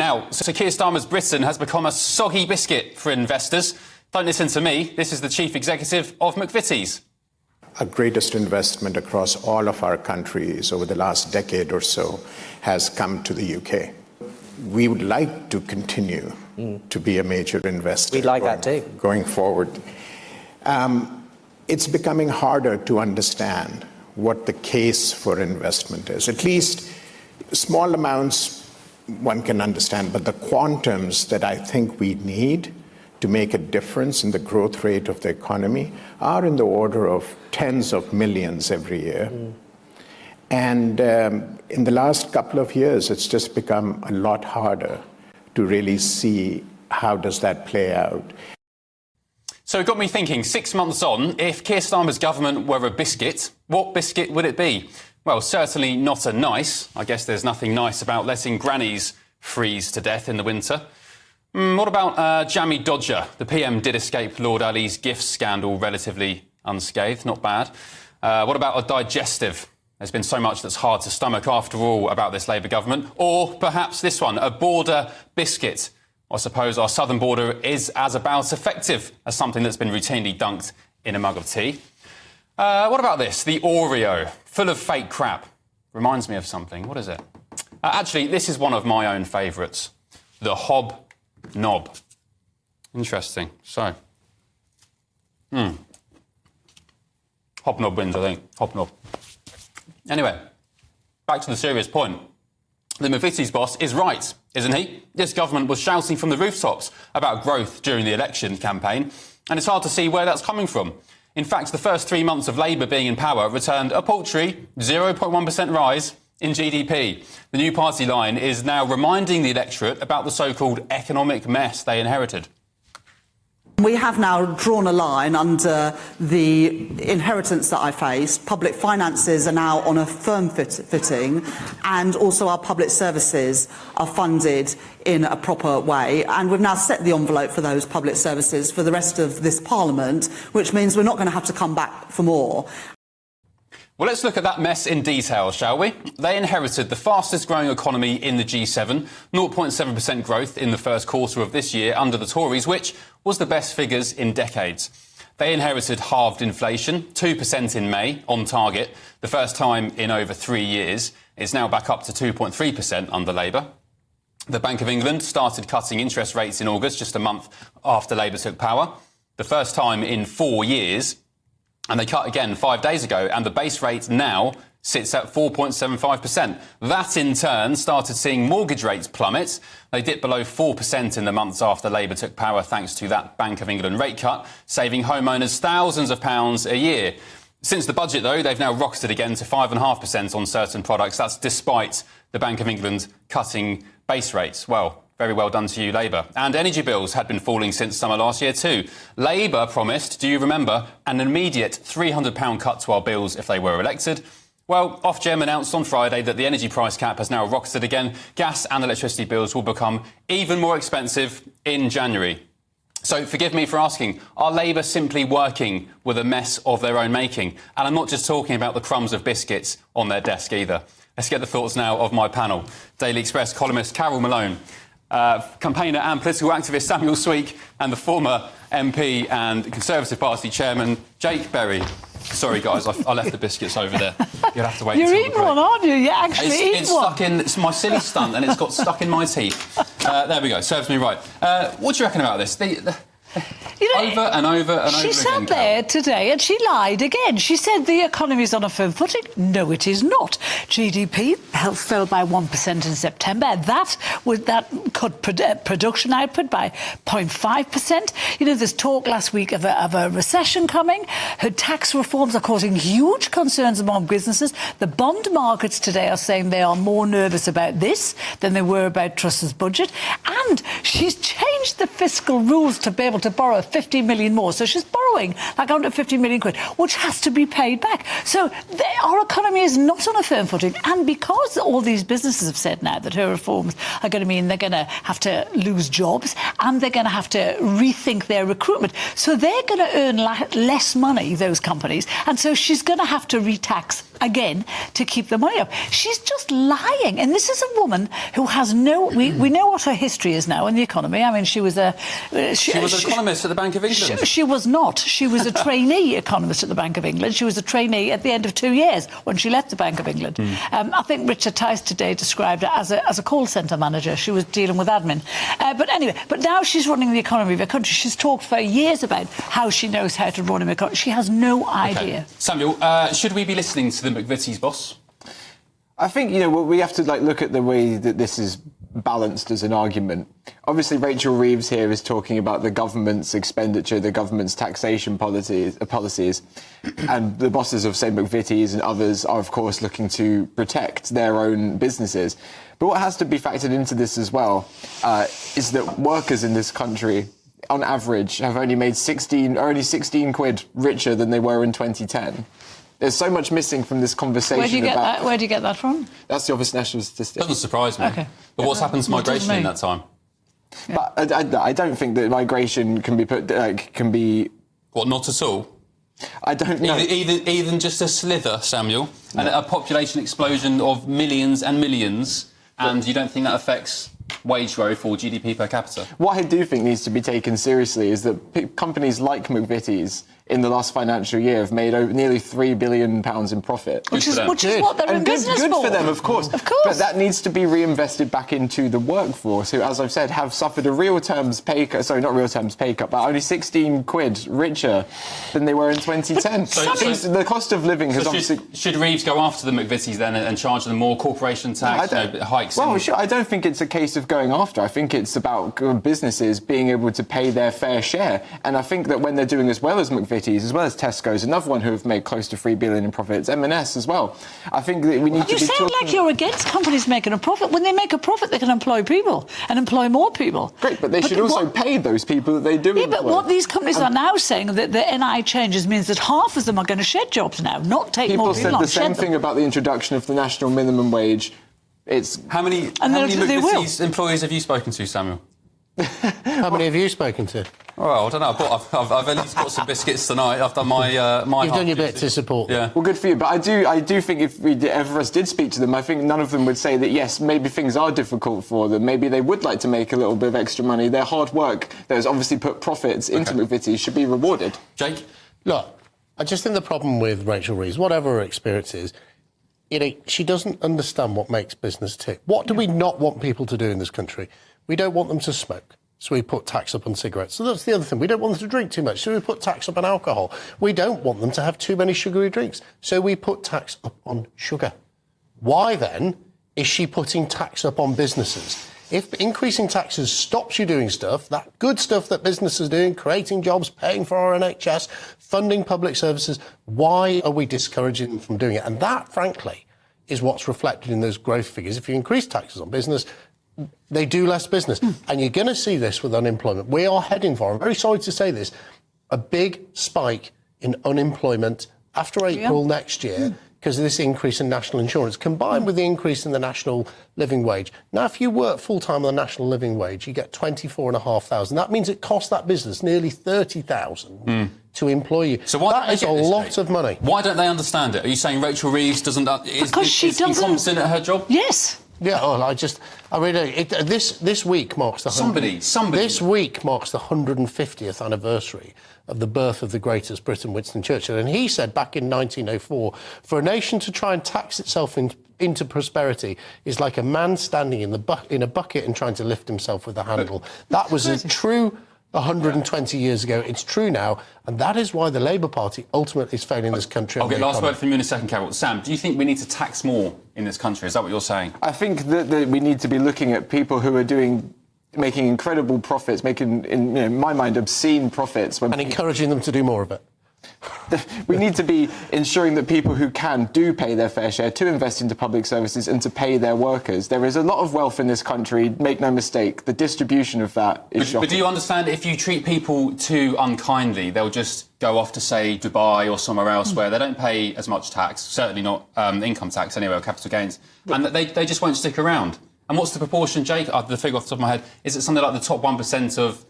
Now, so Keir Starmer's Britain has become a soggy biscuit for investors. Don't listen to me. This is the chief executive of McVities. Our greatest investment across all of our countries over the last decade or so has come to the UK. We would like to continue to be a major investor. We'd like that too. Going forward. It's becoming harder to understand what the case for investment is. At least small amounts one can understand, but the quantums that I think we need to make a difference in the growth rate of the economy are in the order of tens of millions every year. And in the last couple of years, it's just become a lot harder to really see how does that play out. So it got me thinking, 6 months on, if Keir Starmer's government were a biscuit, what biscuit would it be? Well, certainly not a nice. I guess there's nothing nice about letting grannies freeze to death in the winter. What about Jammy Dodger? The PM did escape Lord Ali's gifts scandal relatively unscathed, not bad. What about a digestive? There's been so much that's hard to stomach after all about this Labour government. Or perhaps this one, a border biscuit. I suppose our southern border is as about effective as something that's been routinely dunked in a mug of tea. What about this? The Oreo, full of fake crap. Reminds me of something. What is it? Actually, this is one of my own favourites. The Hobnob. Interesting. So, Hobnob wins, I think. Hobnob. Anyway, back to the serious point. The McVities boss is right, isn't he? This government was shouting from the rooftops about growth during the election campaign, and it's hard to see where that's coming from. In fact, the first 3 months of Labour being in power returned a paltry 0.1% rise in GDP. The new party line is now reminding the electorate about the so-called economic mess they inherited. We have now drawn a line under the inheritance that I faced. Public finances are now on a firm footing, and also our public services are funded in a proper way. And we've now set the envelope for those public services for the rest of this Parliament, which means we're not going to have to come back for more. Well, let's look at that mess in detail, shall we? They inherited the fastest growing economy in the G7, 0.7% growth in the first quarter of this year under the Tories, which was the best figures in decades. They inherited halved inflation, 2% in May, on target, the first time in over 3 years. It's now back up to 2.3% under Labour. The Bank of England started cutting interest rates in August, just a month after Labour took power, the first time in 4 years. And they cut again 5 days ago, and the base rate now sits at 4.75%. That, in turn, started seeing mortgage rates plummet. They dipped below 4% in the months after Labour took power, thanks to that Bank of England rate cut, saving homeowners thousands of pounds a year. Since the budget, though, they've now rocketed again to 5.5% on certain products. That's despite the Bank of England cutting base rates. Well, very well done to you, Labour. And energy bills had been falling since summer last year too. Labour promised, do you remember, an immediate £300 cut to our bills if they were elected. Well, Ofgem announced on Friday that the energy price cap has now rocketed again. Gas and electricity bills will become even more expensive in January. So forgive me for asking, are Labour simply working with a mess of their own making? And I'm not just talking about the crumbs of biscuits on their desk either. Let's get the thoughts now of my panel. Daily Express columnist Carol Malone, campaigner and political activist Samuel Sweek, and the former MP and Conservative Party chairman Jake Berry. Sorry, guys, I left the biscuits over there. You'll have to wait. You're eating one, aren't you? You're actually eating one. Stuck in. It's my silly stunt, and it's got stuck in my teeth. There we go. Serves me right. What do you reckon about this? Over and over and over again. She sat there today and she lied again. She said the economy is on a firm footing. No, it is not. GDP fell by 1% in September. That cut production output by 0.5%. You know, there's talk last week of a recession coming. Her tax reforms are causing huge concerns among businesses. The bond markets today are saying they are more nervous about this than they were about Truss's budget. And she's changed the fiscal rules to be able to borrow 50 million more. So she's borrowing like 150 million quid, which has to be paid back. So our economy is not on a firm footing. And because all these businesses have said now that her reforms are going to mean they're going to have to lose jobs and they're going to have to rethink their recruitment. So they're going to earn less money, those companies. And so she's going to have to retax again to keep the money up. She's just lying. And this is a woman who has no... We know what her history is now in the economy. I mean, she was a... She was an economist at the Bank of England. She was not. She was a trainee economist at the Bank of England. She was a trainee at the end of 2 years when she left the Bank of England. I think Richard Tice today described her as a call centre manager. She was dealing with admin. But anyway, but now she's running the economy of her country. She's talked for years about how she knows how to run an economy. She has no idea. Okay. Samuel, should we be listening to the McVities boss? I think, we have to look at the way that this is balanced as an argument. Obviously, Rachel Reeves here is talking about the government's expenditure, the government's taxation policies, and the bosses of, say, McVities and others are, of course, looking to protect their own businesses. But what has to be factored into this as well is that workers in this country, on average, have only made 16 quid richer than they were in 2010. There's so much missing from this conversation. Where do you get that from? That's the Office National Statistics. Doesn't surprise me. Okay. But what's happened to migration in that time? Yeah. But I don't think that migration can be What, not at all? I don't know. Even just a slither, Samuel, and a population explosion of millions and millions, and you don't think that affects wage growth or GDP per capita? What I do think needs to be taken seriously is that companies like McVities in the last financial year have made nearly £3 billion in profit. Which is what they're in business for. Good for them, of course. Of course. But that needs to be reinvested back into the workforce, who, as I've said, have suffered a real terms pay cut. Sorry, not real terms pay cut, but only 16 quid richer than they were in 2010. The cost of living has obviously... Should Reeves go after the McVities then and charge them more corporation tax, hikes? Well, I don't think it's a case of going after. I think it's about businesses being able to pay their fair share. And I think that when they're doing as well as McVities, as well as Tesco's, another one who have made close to £3 billion in profits, M&S as well. I think that we need to be talking... You sound like you're against companies making a profit. When they make a profit, they can employ people and employ more people. Great, but they should also pay those people that they do employ. But what these companies are now saying, that the NI changes means that half of them are going to shed jobs now, not take more people on. People said the same thing about the introduction of the national minimum wage. How many McVities employees have you spoken to, Samuel? How many have you spoken to? Well, I don't know. I've at least got some biscuits tonight. I've done my You've done your bit to support them. Yeah. Well, good for you. But I do think if ever of us did speak to them, I think none of them would say that, yes, maybe things are difficult for them. Maybe they would like to make a little bit of extra money. Their hard work that has obviously put profits into McVities should be rewarded. Jake? Look, I just think the problem with Rachel Reeves, whatever her experience is, she doesn't understand what makes business tick. What do we not want people to do in this country? We don't want them to smoke. So we put tax up on cigarettes. So that's the other thing. We don't want them to drink too much. So we put tax up on alcohol. We don't want them to have too many sugary drinks. So we put tax up on sugar. Why then is she putting tax up on businesses? If increasing taxes stops you doing stuff, that good stuff that businesses are doing, creating jobs, paying for our NHS, funding public services, why are we discouraging them from doing it? And that, frankly, is what's reflected in those growth figures. If you increase taxes on business, they do less business. And you're going to see this with unemployment. We are heading for, I'm very sorry to say this, a big spike in unemployment after April next year because of this increase in national insurance, combined with the increase in the national living wage. Now, if you work full-time on the national living wage, you get $24,500. That means it costs that business nearly $30,000 to employ you. So that is a lot of money. Why don't they understand it? Are you saying Rachel Reeves is incompetent at her job? Yes. Yeah, I really this week marks the This week marks the 150th anniversary of the birth of the greatest Briton, Winston Churchill, and he said back in 1904, for a nation to try and tax itself into prosperity is like a man standing in a bucket and trying to lift himself with a handle. That was a true 120 years ago. It's true now, and that is why the Labour Party ultimately is failing this country. Okay, last word from you in a second, Carol. Sam, do you think we need to tax more in this country? Is that what you're saying? I think that we need to be looking at people who are making incredible profits, in my mind, obscene profits. And encouraging them to do more of it. We need to be ensuring that people who can do pay their fair share to invest into public services and to pay their workers. There is a lot of wealth in this country, make no mistake. The distribution of that is shocking. But do you understand if you treat people too unkindly, they'll just go off to, say, Dubai or somewhere else where they don't pay as much tax, certainly not income tax anyway, or capital gains, and they just won't stick around. And what's the proportion, Jake? The figure off the top of my head, is it something like the top 1% of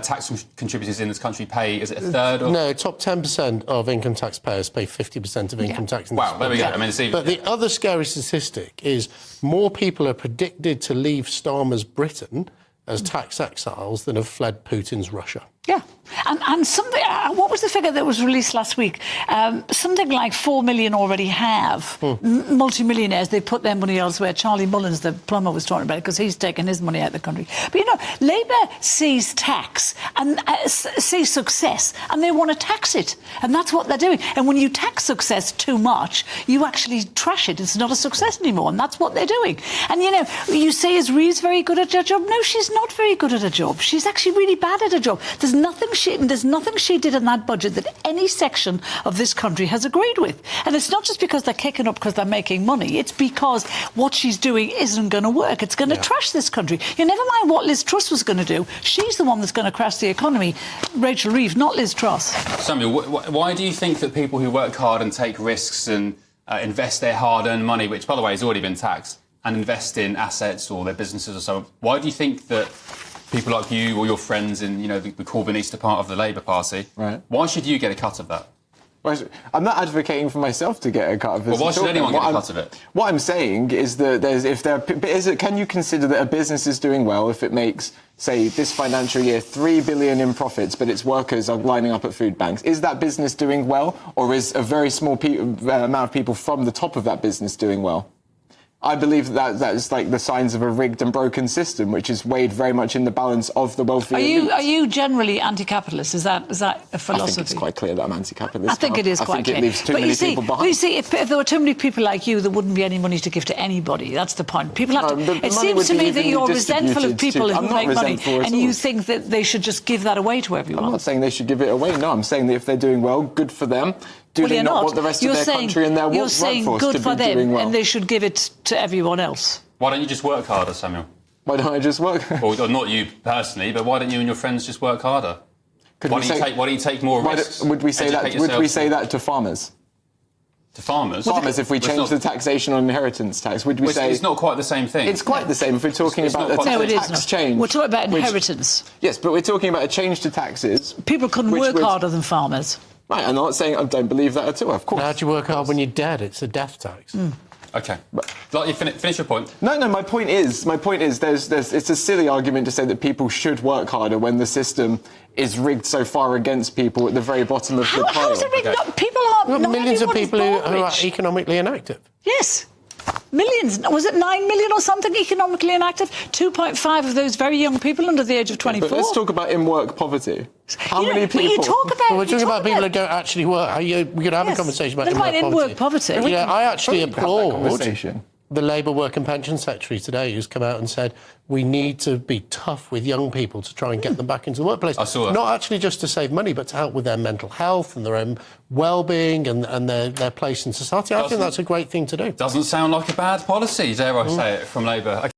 tax contributors in this country pay? Is it a third? No, top 10% of income taxpayers pay 50% of income tax. In wow, there we go. I mean, it's even... But the other scary statistic is more people are predicted to leave Starmer's Britain as tax exiles than have fled Putin's Russia. Yeah. And something, what was the figure that was released last week? Something like 4 million already have multimillionaires. They put their money elsewhere. Charlie Mullins, the plumber, was talking about it because he's taken his money out of the country. But, you know, Labour sees tax and sees success and they want to tax it. And that's what they're doing. And when you tax success too much, you actually trash it. It's not a success anymore. And that's what they're doing. And, you know, you say, is Reeves very good at her job? No, she's not very good at her job. She's actually really bad at her job. There's nothing she did in that budget that any section of this country has agreed with. And it's not just because they're kicking up because they're making money. It's because what she's doing isn't going to work. It's going to trash this country. You never mind what Liz Truss was going to do. She's the one that's going to crash the economy. Rachel Reeves, not Liz Truss. Samuel, why do you think that people who work hard and take risks and invest their hard-earned money, which, by the way, has already been taxed, and invest in assets or their businesses or so on, why do you think that people like you or your friends in, you know, the Corbynista part of the Labour Party, why should you get a cut of that? I'm not advocating for myself to get a cut of this. Well, why should anyone get a cut of it? What I'm saying is that can you consider that a business is doing well if it makes, say, this financial year, 3 billion in profits, but its workers are lining up at food banks? Is that business doing well, or is a very small amount of people from the top of that business doing well? I believe that is like the signs of a rigged and broken system, which is weighed very much in the balance of the wealthy elite. Are you generally anti-capitalist? Is that a philosophy? I think it's quite clear that I'm anti-capitalist. I think it is quite clear. I think it leaves too many people behind. But you see, if there were too many people like you, there wouldn't be any money to give to anybody. That's the point. People have to. It seems to me that you're resentful of people who make money, and you think that they should just give that away to everyone. I'm not saying they should give it away. No, I'm saying that if they're doing well, good for them. Do they not want the rest of their country and their workforce to be doing well? You're saying good for them, and they should give it to everyone else. Why don't you just work harder, Samuel? Why don't I just work? Well, not you personally, but why don't you and your friends just work harder? Why don't you take more risks? Would we say that to farmers? To farmers? Farmers, if we change the taxation on inheritance tax, would we say... It's not quite the same thing. It's quite the same if we're talking about a tax change. We're talking about inheritance. Yes, but we're talking about a change to taxes. People couldn't work harder than farmers. Right, I'm not saying I don't believe that at all, of course. How do you work hard when you're dead? It's a death tax. OK. Like you finish your point. No, my point is, it's a silly argument to say that people should work harder when the system is rigged so far against people at the very bottom of the pile. How is it rigged? Okay. People are... millions of people who are economically inactive. Yes. Millions. Was it 9 million or something economically inactive? 2.5 of those very young people under the age of 24. But let's talk about in-work poverty. How many people... we're talking about people who don't actually work. We're going to have a conversation about in-work poverty. Yeah, I actually applaud the Labour Work and Pension Secretary today, who's come out and said we need to be tough with young people to try and get them back into the workplace. I saw that. Not actually just to save money, but to help with their mental health and their own well-being and their place in society. I think that's a great thing to do. Doesn't sound like a bad policy, dare I say it, from Labour.